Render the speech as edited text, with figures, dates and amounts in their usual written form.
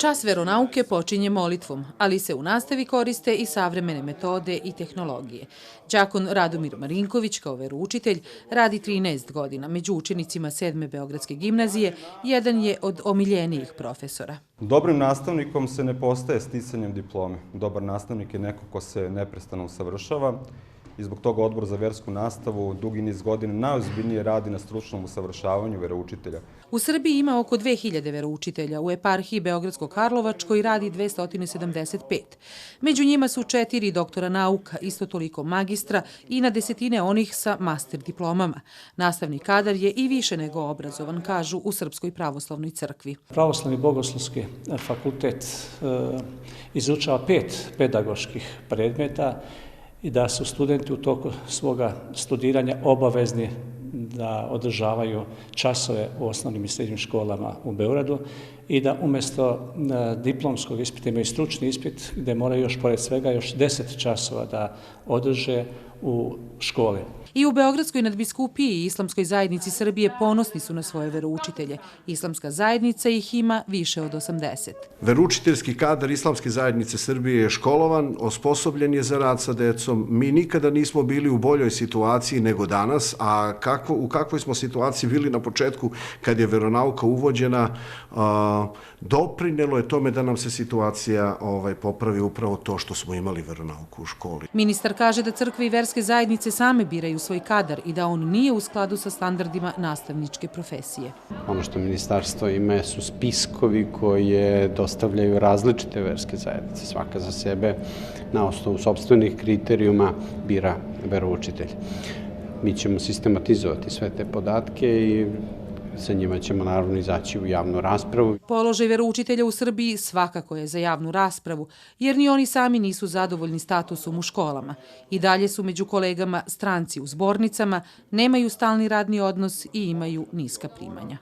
Čas veronauke počinje molitvom, ali se u nastavi koriste i savremene metode i tehnologije. Đakon Radomir Marinković, kao veroučitelj, radi 13 godina. Među učenicima 7. Beogradske gimnazije jedan je od omiljenijih profesora. Dobrim nastavnikom se ne postaje sticanjem diplome. Dobar nastavnik je neko ko se neprestano usavršava i zbog toga Odbor za versku nastavu dugi niz godina najozbiljnije radi na stručnom usavršavanju veroučitelja. U Srbiji ima oko 2000 veroučitelja, u eparhiji Beogradsko-Karlovačkoj radi 275. Među njima su 4 doktora nauka, isto toliko magistra i na desetine onih sa master diplomama. Nastavni kadar je i više nego obrazovan, kažu u Srpskoj pravoslavnoj crkvi. Pravoslavni bogoslovski fakultet izučava 5 pedagoških predmeta i da su studenti u toku svoga studiranja obavezni da održavaju časove u osnovnim i srednjim školama u Beogradu i da umjesto diplomskog ispita imaju stručni ispit gdje moraju još pored svega još 10 časova da održe u školi. I u Beogradskoj nadbiskupiji i Islamskoj zajednici Srbije ponosni su na svoje veroučitelje. Islamska zajednica ih ima više od 80. Veroučiteljski kadar Islamske zajednice Srbije je školovan, osposobljen je za rad sa decom. Mi nikada nismo bili u boljoj situaciji nego danas, a u kakvoj smo situaciji bili na početku kad je veronauka uvođena, doprinelo je tome da nam se situacija popravi upravo to što smo imali veronauku u školi. Ministar kaže da crkve i verske zajednice same biraju svoj kadar i da on nije u skladu sa standardima nastavničke profesije. Ono što ministarstvo ima su spiskovi koje dostavljaju različite verske zajednice. Svaka za sebe na osnovu sopstvenih kriterijuma bira veroučitelj. Mi ćemo sistematizovati sve te podatke i sa njima ćemo naravno izaći u javnu raspravu. Položaj veroučitelja u Srbiji svakako je za javnu raspravu, jer ni oni sami nisu zadovoljni statusom u školama. I dalje su među kolegama stranci u zbornicama, nemaju stalni radni odnos i imaju niska primanja.